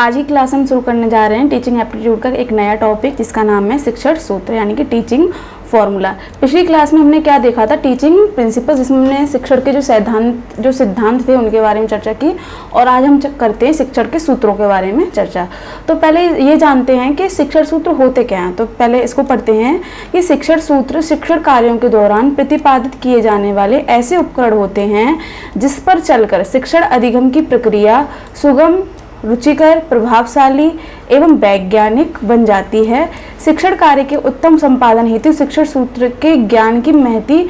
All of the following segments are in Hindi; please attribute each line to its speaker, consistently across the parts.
Speaker 1: आज की क्लास हम शुरू करने जा रहे हैं टीचिंग एप्टीट्यूड का एक नया टॉपिक जिसका नाम है शिक्षण सूत्र यानी कि टीचिंग फॉर्मूला। पिछली क्लास में हमने क्या देखा था, टीचिंग प्रिंसिपल, जिसमें हमने शिक्षण के जो सिद्धांत थे उनके बारे में चर्चा की। और आज हम करते हैं शिक्षण के सूत्रों के बारे में चर्चा। तो पहले ये जानते हैं कि शिक्षण सूत्र होते क्या हैं। तो पहले इसको पढ़ते हैं कि शिक्षण सूत्र शिक्षण कार्यों के दौरान प्रतिपादित किए जाने वाले ऐसे उपकरण होते हैं जिस पर चलकर शिक्षण अधिगम की प्रक्रिया सुगम, रुचिकर, प्रभावशाली एवं वैज्ञानिक बन जाती है। शिक्षण कार्य के उत्तम संपादन हेतु शिक्षण सूत्र के ज्ञान की महती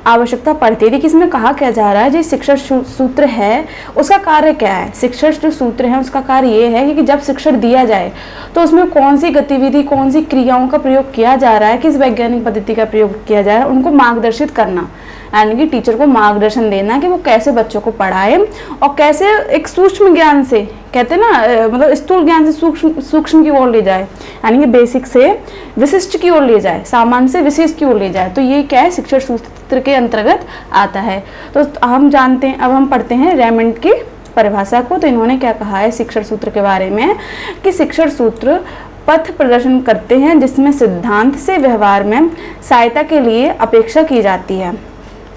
Speaker 1: आवश्यकता पड़ती है। देखिए इसमें कहा क्या जा रहा है, जो शिक्षण सूत्र है उसका कार्य क्या है। शिक्षण जो सूत्र है उसका कार्य ये है कि जब शिक्षण दिया जाए तो उसमें कौन सी गतिविधि, कौन सी क्रियाओं का प्रयोग किया जा रहा है, किस वैज्ञानिक पद्धति का प्रयोग किया जा रहा है, उनको मार्गदर्शित करना, यानी कि टीचर को मार्गदर्शन देना कि वो कैसे बच्चों को पढ़ाए और कैसे एक सूक्ष्म ज्ञान से, कहते हैं ना, मतलब स्थूल ज्ञान से सूक्ष्म की ओर ले जाए, यानी कि बेसिक से विशिष्ट की ओर ले जाए, सामान्य से विशेष की ओर ले जाए। तो ये क्या है, शिक्षण सूत्र के अंतर्गत आता है। तो हम जानते हैं, अब हम पढ़ते हैं रेमंड की परिभाषा को। तो इन्होंने क्या कहा है शिक्षण सूत्र के बारे में कि शिक्षण सूत्र पथ प्रदर्शन करते हैं जिसमें सिद्धांत से व्यवहार में सहायता के लिए अपेक्षा की जाती है।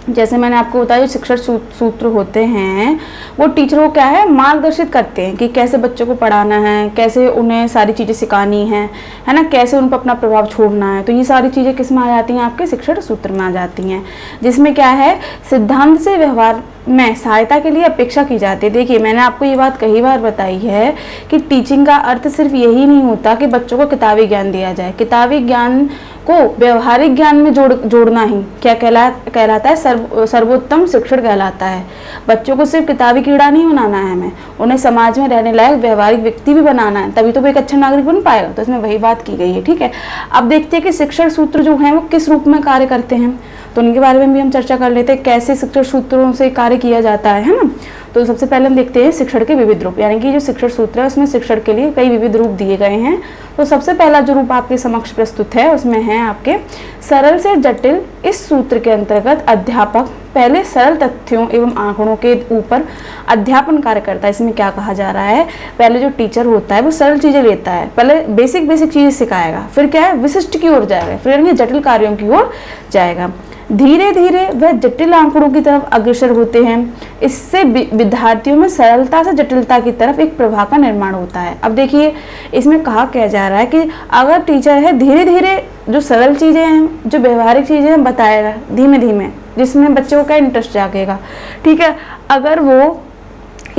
Speaker 1: जैसे मैंने आपको बताया, जो शिक्षण सूत्र होते हैं वो टीचर को क्या है, मार्गदर्शित करते हैं कि कैसे बच्चों को पढ़ाना है, कैसे उन्हें सारी चीज़ें सिखानी है ना, कैसे उन पर अपना प्रभाव छोड़ना है। तो ये सारी चीज़ें किस में आ जाती हैं, आपके शिक्षण सूत्र में आ जाती हैं, जिसमें क्या है, सिद्धांत से व्यवहार में सहायता के लिए अपेक्षा की जाती है। देखिए मैंने आपको ये बात कई बार बताई है कि टीचिंग का अर्थ सिर्फ यही नहीं होता कि बच्चों को किताबी ज्ञान दिया जाए। किताबी ज्ञान को व्यवहारिक ज्ञान में जोड़ना ही क्या कहलाता है, सर्वोत्तम शिक्षण कहलाता है। बच्चों को सिर्फ किताबी कीड़ा नहीं बनाना है, हमें उन्हें समाज में रहने लायक व्यवहारिक व्यक्ति भी बनाना है, तभी तो वो एक अच्छा नागरिक बन पाएगा। तो इसमें वही बात की गई है, ठीक है। अब देखते हैं कि शिक्षण सूत्र जो हैं वो किस रूप में कार्य करते हैं, तो उनके बारे में भी हम चर्चा कर लेते हैं, कैसे शिक्षण सूत्रों से कार्य किया जाता है ना। तो सबसे पहले हम देखते हैं शिक्षण के विविध रूप, यानी कि जो शिक्षण सूत्र है उसमें शिक्षण के लिए कई विविध रूप दिए गए हैं। तो सबसे पहला जो रूप आपके समक्ष प्रस्तुत है उसमें है आपके सरल से जटिल। इस सूत्र के अंतर्गत अध्यापक पहले सरल तथ्यों एवं आंकड़ों के ऊपर अध्यापन कार्य करता है। इसमें क्या कहा जा रहा है, पहले जो टीचर होता है वो सरल चीजें लेता है, पहले बेसिक चीजें सिखाएगा, फिर क्या है, विशिष्ट की ओर जाएगा, फिर जटिल कार्यों की ओर जाएगा। धीरे धीरे वह जटिल आंकड़ों की तरफ अग्रसर होते हैं। इससे विद्यार्थियों में सरलता से जटिलता की तरफ एक प्रवाह का निर्माण होता है। अब देखिए इसमें कहा क्या जा रहा है कि अगर टीचर है धीरे धीरे जो सरल चीज़ें हैं, जो व्यवहारिक चीज़ें हैं बताएगा धीमे धीमे, जिसमें बच्चों का इंटरेस्ट जागेगा, ठीक है। अगर वो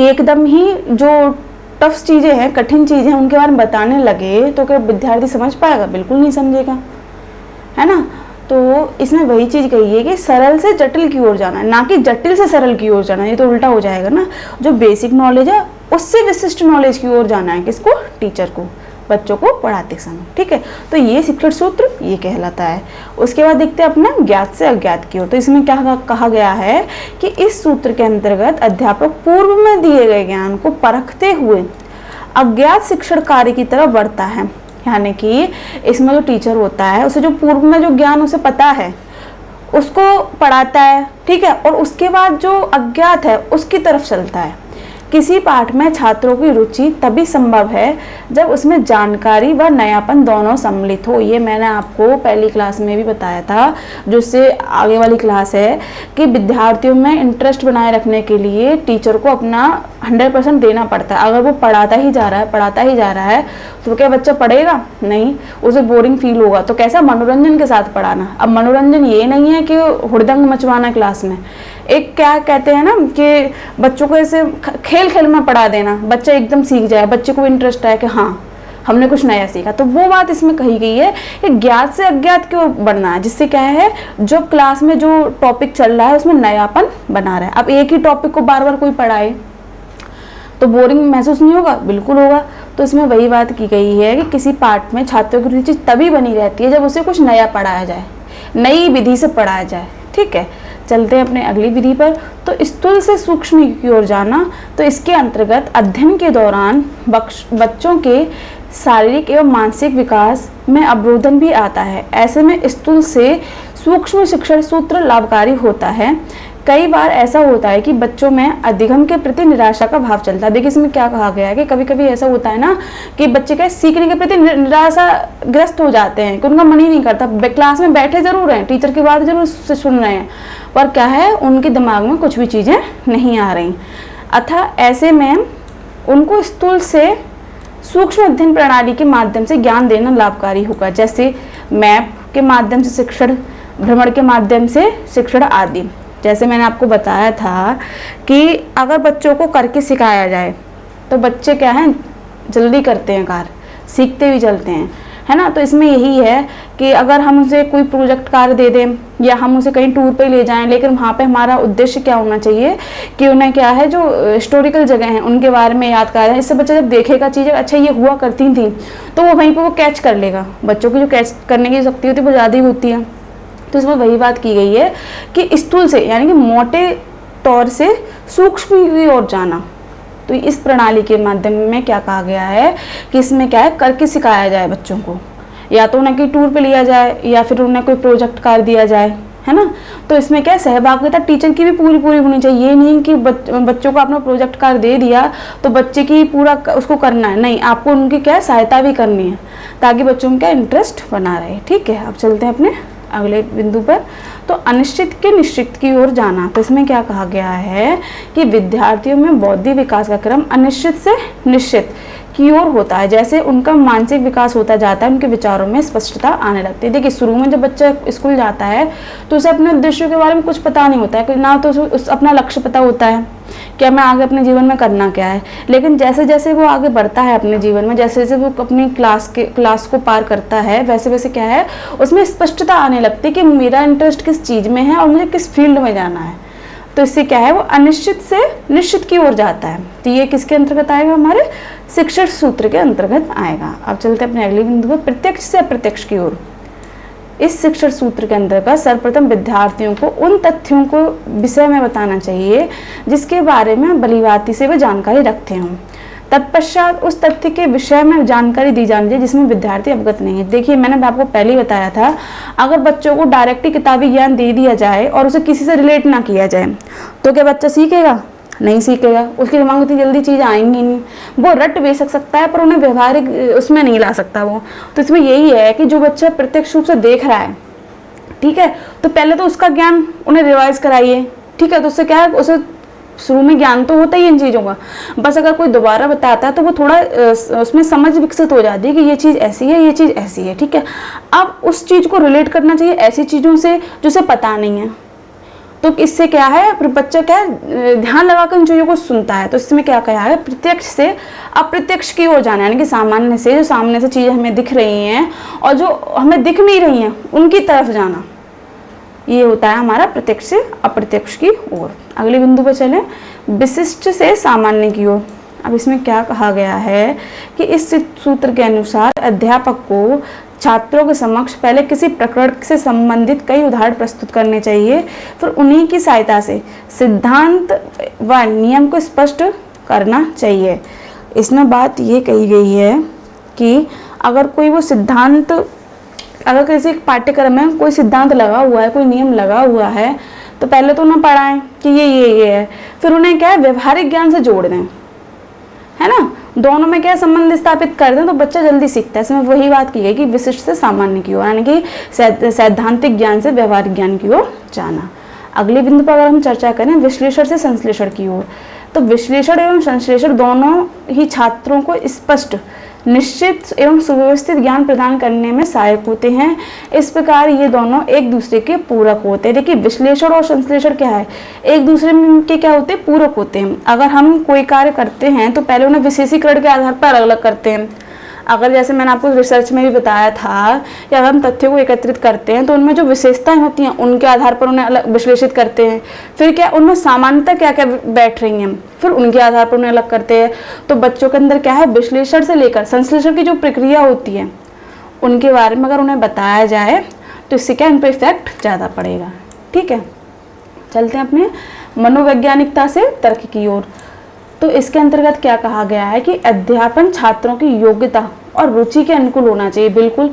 Speaker 1: एकदम ही जो टफ चीज़ें हैं, कठिन चीज़ें हैं, उनके बारे में बताने लगे तो क्या विद्यार्थी समझ पाएगा? बिल्कुल नहीं समझेगा, है ना। तो इसमें वही चीज़ कही है कि सरल से जटिल की ओर जाना है, ना कि जटिल से सरल की ओर जाना है। ये तो उल्टा हो जाएगा ना। जो बेसिक नॉलेज है उससे विशिष्ट नॉलेज की ओर जाना है, किसको, टीचर को, बच्चों को पढ़ाते समय, ठीक है। तो ये शिक्षण सूत्र ये कहलाता है। उसके बाद देखते हैं अपना ज्ञात से अज्ञात की ओर। तो इसमें क्या कहा गया है कि इस सूत्र के अंतर्गत अध्यापक पूर्व में दिए गए ज्ञान को परखते हुए अज्ञात शिक्षण कार्य की तरफ बढ़ता है, यानी कि इसमें जो टीचर होता है उसे जो पूर्व में जो ज्ञान उसे पता है उसको पढ़ाता है, ठीक है, और उसके बाद जो अज्ञात है उसकी तरफ चलता है। किसी पाठ में छात्रों की रुचि तभी संभव है जब उसमें जानकारी व नयापन दोनों सम्मिलित हो। ये मैंने आपको पहली क्लास में भी बताया था, जो इससे आगे वाली क्लास है, कि विद्यार्थियों में इंटरेस्ट बनाए रखने के लिए टीचर को अपना 100% देना पड़ता है। अगर वो पढ़ाता ही जा रहा है तो क्या बच्चा पढ़ेगा? नहीं, उसे बोरिंग फील होगा। तो कैसा, मनोरंजन के साथ पढ़ाना। अब मनोरंजन ये नहीं है कि हुड़दंग मचवाना क्लास में, एक क्या कहते हैं ना कि बच्चों को ऐसे खेल खेल में पढ़ा देना, बच्चा एकदम सीख जाए, बच्चे को इंटरेस्ट है कि हाँ हमने कुछ नया सीखा। तो वो बात इसमें कही गई है कि ज्ञात से अज्ञात की ओर बढ़ना है, जिससे क्या है, जो क्लास में जो टॉपिक चल रहा है उसमें नयापन बना रहा है। अब एक ही टॉपिक को बार बार कोई पढ़ाए तो बोरिंग महसूस नहीं होगा? बिल्कुल होगा। तो इसमें वही बात की गई है कि किसी पाठ में छात्रों की रुचि तभी बनी रहती है जब उसे कुछ नया पढ़ाया जाए, नई विधि से पढ़ाया जाए, ठीक है। चलते हैं अपने अगली विधि पर। तो स्थूल से सूक्ष्म की ओर जाना, तो इसके अंतर्गत अध्ययन के दौरान बच्चों के शारीरिक एवं मानसिक विकास में अवरोधन भी आता है। ऐसे में स्थूल से सूक्ष्म शिक्षण सूत्र लाभकारी होता है। कई बार ऐसा होता है कि बच्चों में अधिगम के प्रति निराशा का भाव चलता है। देखिए इसमें क्या कहा गया है कि कभी कभी ऐसा होता है ना कि बच्चे क्या सीखने के प्रति निराशाग्रस्त हो जाते हैं कि उनका मन ही नहीं करता, क्लास में बैठे जरूर हैं, टीचर की बात जरूर से सुन रहे हैं, पर क्या है उनके दिमाग में कुछ भी चीज़ें नहीं आ रही। अतः ऐसे में उनको स्थूल से सूक्ष्म अध्ययन प्रणाली के माध्यम से ज्ञान देना लाभकारी होगा, जैसे मैप के माध्यम से शिक्षण, भ्रमण के माध्यम से शिक्षण आदि। जैसे मैंने आपको बताया था कि अगर बच्चों को करके सिखाया जाए तो बच्चे क्या हैं जल्दी करते हैं कार्य, सीखते भी चलते हैं, है ना। तो इसमें यही है कि अगर हम उसे कोई प्रोजेक्ट कार्य दे दें या हम उसे कहीं टूर पे ले जाएं, लेकिन वहाँ पे हमारा उद्देश्य क्या होना चाहिए कि उन्हें क्या है जो हिस्टोरिकल जगह हैं उनके बारे में याद कराएं। इससे बच्चा जब देखेगा चीज़ें अच्छा ये हुआ करती थी तो वो वहीं पर वो कैच कर लेगा। बच्चों की जो कैच करने की शक्ति होती है वो ज़्यादा ही होती है। तो इसमें वही बात की गई है कि स्थूल से यानी कि मोटे तौर से सूक्ष्म की ओर जाना। तो इस प्रणाली के माध्यम में क्या कहा गया है कि इसमें क्या है करके सिखाया जाए बच्चों को, या तो उन्हें कहीं टूर पे लिया जाए या फिर उन्हें कोई प्रोजेक्ट कार्य दिया जाए, है ना। तो इसमें क्या सहभागिता टीचर की भी पूरी होनी चाहिए। ये नहीं कि बच्चों को आपने प्रोजेक्ट कार्य दे दिया तो बच्चे की पूरा उसको करना है, नहीं, आपको उनकी क्या सहायता भी करनी है ताकि बच्चों में क्या इंटरेस्ट बना रहे। ठीक है, अब चलते हैं अपने अगले बिंदु पर। तो अनिश्चित के निश्चित की ओर जाना। तो इसमें क्या कहा गया है कि विद्यार्थियों में बौद्धिक विकास का क्रम अनिश्चित से निश्चित की ओर होता है। जैसे उनका मानसिक विकास होता जाता है उनके विचारों में स्पष्टता आने लगती है। देखिए शुरू में जब बच्चा स्कूल जाता है तो उसे अपने उद्देश्यों के बारे में कुछ पता नहीं होता है, ना तो उसे अपना लक्ष्य पता होता है कि मैं आगे अपने जीवन में करना क्या है। लेकिन जैसे जैसे वो आगे बढ़ता है अपने जीवन में, जैसे जैसे वो अपनी क्लास को पार करता है, वैसे वैसे क्या है उसमें स्पष्टता आने लगती है कि मेरा इंटरेस्ट किस चीज़ में है और मुझे किस फील्ड में जाना है। तो इससे क्या है वो अनिश्चित से निश्चित की ओर जाता है। तो ये किसके अंतर्गत आएगा, हमारे शिक्षण सूत्र के अंतर्गत आएगा। अब चलते हैं अपने अगले बिंदु पर, प्रत्यक्ष से अप्रत्यक्ष की ओर। इस शिक्षण सूत्र के अंतर्गत सर्वप्रथम विद्यार्थियों को उन तथ्यों को विषय में बताना चाहिए जिसके बारे में भलीभांति से वे जानकारी रखते हों। तत्पश्चात उस तथ्य के विषय में जानकारी दी जानी चाहिए जिसमें विद्यार्थी अवगत नहीं है। देखिए मैंने आपको पहले ही बताया था, अगर बच्चों को डायरेक्ट ही किताबी ज्ञान दे दिया जाए और उसे किसी से रिलेट ना किया जाए तो क्या बच्चा सीखेगा? नहीं सीखेगा, उसके दिमाग में इतनी जल्दी चीज़ें आएंगी नहीं। वो रट बेच सकता है पर उन्हें व्यवहारिक उसमें नहीं ला सकता वो। तो इसमें यही है कि जो बच्चा प्रत्यक्ष रूप से देख रहा है, ठीक है, तो पहले तो उसका ज्ञान उन्हें रिवाइज कराइए, ठीक है। तो उससे क्या है, उसे शुरू में ज्ञान तो होता ही इन चीज़ों का, बस अगर कोई दोबारा बताता है तो वो थोड़ा उसमें समझ विकसित हो जाती है कि ये चीज़ ऐसी है, ये चीज़ ऐसी है, ठीक है। अब उस चीज़ को रिलेट करना चाहिए ऐसी चीज़ों से जो उसे पता नहीं है। तो इससे क्या है, फिर बच्चा क्या है ध्यान लगाकर उन चीज़ों को सुनता है। तो इसमें क्या कहा है, प्रत्यक्ष से अप्रत्यक्ष की ओर जाना, यानी कि सामान्य से जो सामने से चीज़ें हमें दिख रही हैं और जो हमें दिख नहीं रही हैं उनकी तरफ जाना, ये होता है हमारा प्रत्यक्ष से अप्रत्यक्ष की ओर। अगले बिंदु पर चलें, विशिष्ट से सामान्य की ओर। अब इसमें क्या कहा गया है कि इस सूत्र के अनुसार अध्यापक को छात्रों के समक्ष पहले किसी प्रकरण से संबंधित कई उदाहरण प्रस्तुत करने चाहिए, फिर उन्हीं की सहायता से सिद्धांत व नियम को स्पष्ट करना चाहिए। इसमें बात ये कही गई है कि अगर कोई वो सिद्धांत, अगर किसी पाठ्यक्रम में कोई सिद्धांत लगा हुआ है, कोई नियम लगा हुआ है, तो पहले तो उन्हें पढ़ाएं कि ये है, फिर उन्हें क्या है व्यवहारिक ज्ञान से जोड़ दें, है ना। दोनों में क्या संबंध स्थापित कर दें तो बच्चा जल्दी सीखता है। इसमें वही बात की है कि विशिष्ट से सामान्य की ओर, यानी कि सैद्धांतिक ज्ञान से व्यवहारिक ज्ञान की ओर जाना। अगले बिंदु पर अगर हम चर्चा करें विश्लेषण से संश्लेषण की ओर, तो विश्लेषण एवं संश्लेषण दोनों ही छात्रों को स्पष्ट, निश्चित एवं सुव्यवस्थित ज्ञान प्रदान करने में सहायक होते हैं। इस प्रकार ये दोनों एक दूसरे के पूरक होते हैं। देखिए विश्लेषण और संश्लेषण क्या है, एक दूसरे के क्या होते हैं, पूरक होते हैं। अगर हम कोई कार्य करते हैं तो पहले उन्हें विशेषीकरण के आधार पर अलग अलग करते हैं। अगर जैसे मैंने आपको रिसर्च में भी बताया था कि अगर हम तथ्यों को एकत्रित करते हैं तो उनमें जो विशेषताएं होती हैं उनके आधार पर उन्हें अलग विश्लेषित करते हैं। फिर क्या उनमें सामान्यता क्या क्या बैठ रही हैं, फिर उनके आधार पर उन्हें अलग करते हैं। तो बच्चों के अंदर क्या है, विश्लेषण से लेकर संश्लेषण की जो प्रक्रिया होती है उनके बारे में अगर उन्हें बताया जाए तो इससे क्या इन पर इफेक्ट ज़्यादा पड़ेगा। ठीक है, चलते हैं अपने मनोवैज्ञानिकता से तर्क की ओर। तो इसके अंतर्गत क्या कहा गया है कि अध्यापन छात्रों की योग्यता और रुचि के अनुकूल होना चाहिए। बिल्कुल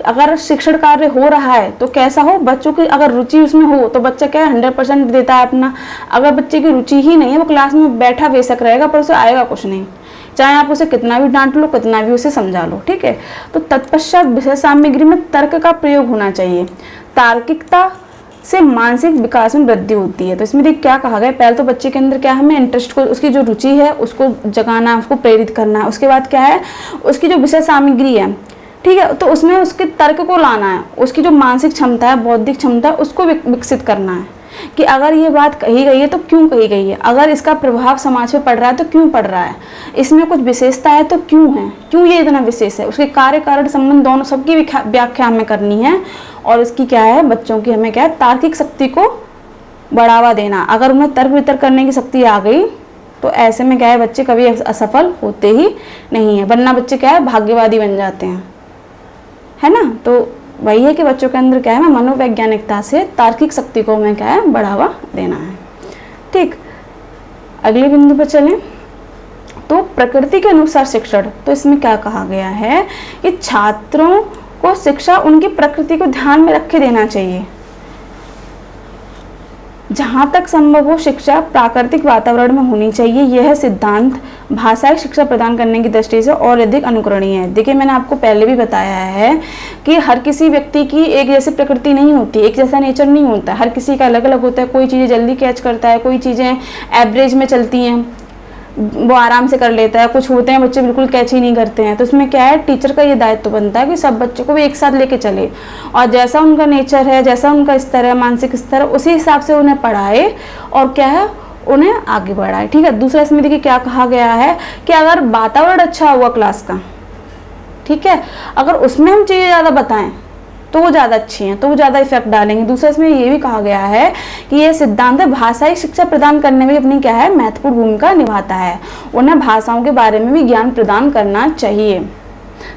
Speaker 1: अगर शिक्षण कार्य हो रहा है तो कैसा हो, बच्चों की अगर रुचि उसमें हो तो बच्चा क्या है 100% देता है अपना। अगर बच्चे की रुचि ही नहीं है, वो क्लास में बैठा बेशक रहेगा पर उसे आएगा कुछ नहीं, चाहे आप उसे कितना भी डांट लो, कितना भी उसे समझा लो, ठीक है। तो तत्पश्चात विषय सामग्री में तर्क का प्रयोग होना चाहिए। तार्किकता से मानसिक विकास में वृद्धि होती है। तो इसमें देखिए क्या कहा गया, पहले तो बच्चे के अंदर क्या है, हमें इंटरेस्ट को, उसकी जो रुचि है उसको जगाना है, उसको प्रेरित करना है। उसके बाद क्या है, उसकी जो विषय सामग्री है, ठीक है, तो उसमें उसके तर्क को लाना है, उसकी जो मानसिक क्षमता है, बौद्धिक क्षमता है, उसको विकसित करना है कि अगर ये बात कही गई है तो क्यों कही गई है, अगर इसका प्रभाव समाज पे पड़ रहा है तो क्यों पड़ रहा है, इसमें कुछ विशेषता है तो क्यों है, क्यों ये इतना विशेष है, उसके कार्य कारण संबंध दोनों सबकी व्याख्या हमें करनी है। और इसकी क्या है, बच्चों की हमें क्या है, तार्किक शक्ति को बढ़ावा देना। अगर उन्हें तर्क वितर्क करने की शक्ति आ गई तो ऐसे में क्या है, बच्चे कभी असफल होते ही नहीं है, वरना बच्चे क्या है, भाग्यवादी बन जाते हैं, है ना। तो वही है कि बच्चों के अंदर क्या है, मनोवैज्ञानिकता से तार्किक शक्ति को हमें क्या है, बढ़ावा देना है। ठीक, अगले बिंदु पर चलें। तो प्रकृति के अनुसार शिक्षण, तो इसमें क्या कहा गया है कि छात्रों को शिक्षा उनकी प्रकृति को ध्यान में रख के देना चाहिए। जहाँ तक संभव हो शिक्षा प्राकृतिक वातावरण में होनी चाहिए। यह सिद्धांत भाषाई शिक्षा प्रदान करने की दृष्टि से और अधिक अनुकरणीय है। देखिए मैंने आपको पहले भी बताया है कि हर किसी व्यक्ति की एक जैसी प्रकृति नहीं होती, एक जैसा नेचर नहीं होता, हर किसी का अलग अलग होता है। कोई चीज़ें जल्दी कैच करता है, कोई चीज़ें एवरेज में चलती हैं, वो आराम से कर लेता है, कुछ होते हैं बच्चे बिल्कुल कैच ही नहीं करते हैं। तो इसमें क्या है, टीचर का ये दायित्व बनता है कि सब बच्चों को भी एक साथ लेके चले और जैसा उनका नेचर है, जैसा उनका स्तर है, मानसिक स्तर है, उसी हिसाब से उन्हें पढ़ाए और क्या है, उन्हें आगे बढ़ाए। ठीक है। दूसरा इसमें देखिए क्या कहा गया है कि अगर वातावरण अच्छा हुआ क्लास का, ठीक है, अगर उसमें हम चीज़ें ज़्यादा बताएं तो वो ज़्यादा अच्छी हैं, तो वो ज़्यादा इफेक्ट डालेंगे। दूसरा इसमें ये भी कहा गया है कि ये सिद्धांत भाषाई शिक्षा प्रदान करने में अपनी क्या है, महत्वपूर्ण भूमिका निभाता है। उन्हें भाषाओं के बारे में भी ज्ञान प्रदान करना चाहिए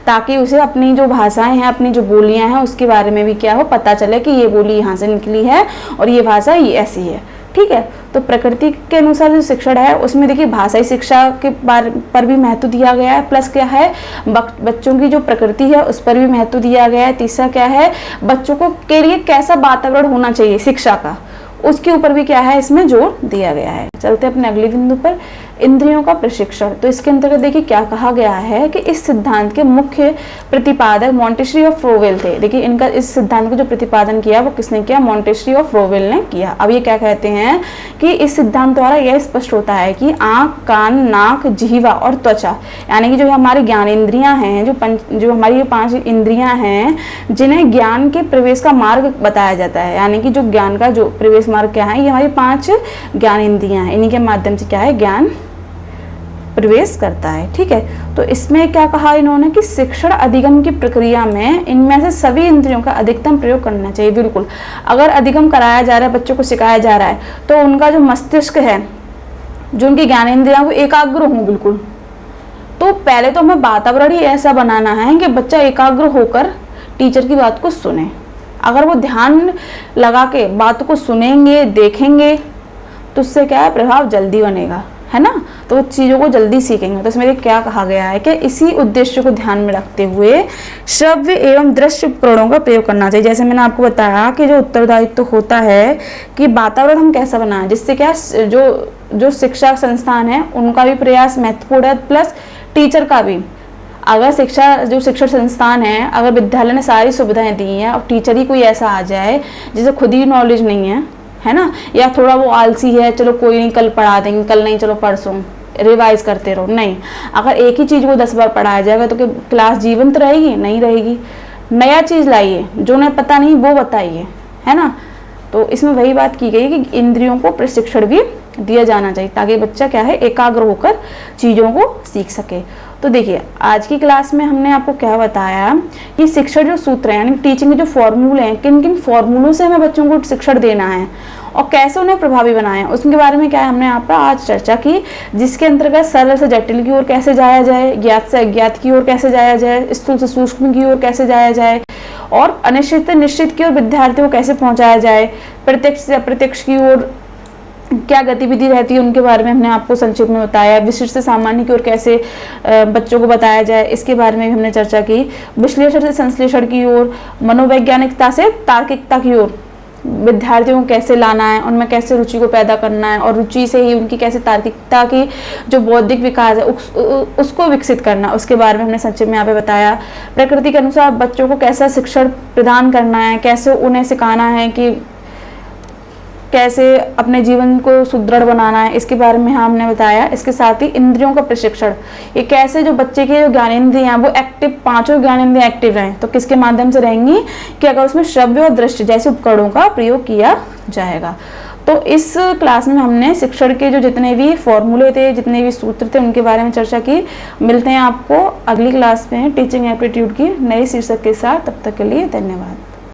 Speaker 1: ताकि उसे अपनी जो भाषाएं हैं, अपनी जो बोलियां हैं, उसके बारे में भी क्या हो, पता चले कि ये बोली यहाँ से निकली है और ये भाषा ये ऐसी है। ठीक है। तो प्रकृति के अनुसार जो शिक्षण है उसमें देखिए भाषाई शिक्षा के पर भी महत्व दिया गया है, प्लस क्या है, बच्चों की जो प्रकृति है उस पर भी महत्व दिया गया है। तीसरा क्या है, बच्चों को के लिए कैसा वातावरण होना चाहिए शिक्षा का, उसके ऊपर भी क्या है, इसमें जोर दिया गया है। चलते अपने अगले बिंदु पर, इंद्रियों का प्रशिक्षण। तो इसके अंतर्गत देखिए क्या कहा गया है कि इस सिद्धांत के मुख्य प्रतिपादक मॉन्टेसरी ऑफ फ्रोवेल थे। देखिए इनका इस सिद्धांत को जो प्रतिपादन किया वो किसने किया, मॉन्टेसरी ऑफ फ्रोवेल ने किया। अब ये क्या कहते हैं कि इस सिद्धांत द्वारा यह स्पष्ट होता है कि आँख, कान, नाक, जिह्वा और त्वचा, यानी कि जो हमारी ज्ञानेंद्रियां हैं, जो हमारी 5 इंद्रियां हैं, जिन्हें ज्ञान के प्रवेश का मार्ग बताया जाता है, यानी कि जो ज्ञान का जो प्रवेश मार्ग क्या है, ये हमारी 5 ज्ञानेंद्रियां हैं, इन्हीं के माध्यम से क्या है, ज्ञान प्रवेश करता है। ठीक है। तो इसमें क्या कहा इन्होंने कि शिक्षण अधिगम की प्रक्रिया में इनमें से सभी इंद्रियों का अधिकतम प्रयोग करना चाहिए। बिल्कुल, अगर अधिगम कराया जा रहा है, बच्चों को सिखाया जा रहा है, तो उनका जो मस्तिष्क है, जो उनकी ज्ञानेंद्रियां वो एकाग्र हों बिल्कुल। तो पहले तो हमें वातावरण ही ऐसा बनाना है कि बच्चा एकाग्र होकर टीचर की बात को सुने। अगर वो ध्यान लगा के बात को सुनेंगे, देखेंगे, तो उससे क्या है, प्रभाव जल्दी बनेगा, है ना, तो चीज़ों को जल्दी सीखेंगे। तो इसमें क्या कहा गया है कि इसी उद्देश्य को ध्यान में रखते हुए श्रव्य एवं दृश्य उपकरणों का प्रयोग करना चाहिए। जैसे मैंने आपको बताया कि जो उत्तरदायित्व होता है कि वातावरण हम कैसा बनाएं, जिससे क्या जो शिक्षा संस्थान है उनका भी प्रयास महत्वपूर्ण है, प्लस टीचर का भी। अगर शिक्षण संस्थान है, अगर विद्यालय ने सारी सुविधाएं दी हैं और टीचर ही कोई ऐसा आ जाए जिसे खुद ही नॉलेज नहीं है ना, या थोड़ा वो आलसी है, चलो कोई नहीं कल पढ़ा देंगे, कल नहीं चलो परसों रिवाइज करते रहो, नहीं, अगर एक ही चीज़ को 10 बार पढ़ाया जाएगा तो क्लास जीवंत रहेगी, नहीं रहेगी। नया चीज़ लाइए, जो उन्हें पता नहीं वो बताइए, है ना। तो इसमें वही बात की गई कि इंद्रियों को प्रशिक्षण भी दिया जाना चाहिए ताकि बच्चा क्या है, एकाग्र होकर चीज़ों को सीख सके। तो देखिए आज की क्लास में हमने आपको क्या बताया कि शिक्षण जो सूत्र है, यानी टीचिंग के जो फॉर्मूले हैं, किन किन फॉर्मूलों से हमें बच्चों को शिक्षण देना है और कैसे उन्हें प्रभावी बनाए, उसके बारे में क्या है हमने यहाँ पर आज चर्चा की, जिसके अंतर्गत सरल से जटिल की ओर कैसे जाया जाए, ज्ञात से अज्ञात की ओर कैसे जाया जाए, स्थूल से सूक्ष्म की ओर कैसे जाया जाए, और अनिश्चित से निश्चित की ओर विद्यार्थियों को कैसे पहुँचाया जाए, प्रत्यक्ष से अप्रत्यक्ष की ओर क्या गतिविधि रहती है उनके बारे में हमने आपको संक्षिप्त में बताया। विशिष्ट से सामान्य की ओर कैसे बच्चों को बताया जाए, इसके बारे में भी हमने चर्चा की। विश्लेषण से संश्लेषण की ओर, मनोवैज्ञानिकता से तार्किकता की ओर विद्यार्थियों को कैसे लाना है, उनमें कैसे रुचि को पैदा करना है और रुचि से ही उनकी कैसे तार्किकता की जो बौद्धिक विकास है उसको विकसित करना, उसके बारे में हमने संक्षिप्त में यहाँ पे बताया। प्रकृति के अनुसार बच्चों को कैसा शिक्षण प्रदान करना है, कैसे उन्हें सिखाना है कि कैसे अपने जीवन को सुदृढ़ बनाना है, इसके बारे में हमने बताया। इसके साथ ही इंद्रियों का प्रशिक्षण, ये कैसे जो बच्चे के जो ज्ञानेंद्रिय हैं वो एक्टिव, पांचों ज्ञानेंद्रिय एक्टिव रहें, तो किसके माध्यम से रहेंगी कि अगर उसमें श्रव्य और दृष्टि जैसे उपकरणों का प्रयोग किया जाएगा। तो इस क्लास में हमने शिक्षण के जो जितने भी फॉर्मूले थे, जितने भी सूत्र थे, उनके बारे में चर्चा की। मिलते हैं आपको अगली क्लास में टीचिंग एप्टीट्यूड की नए शीर्षक के साथ, तब तक के लिए धन्यवाद।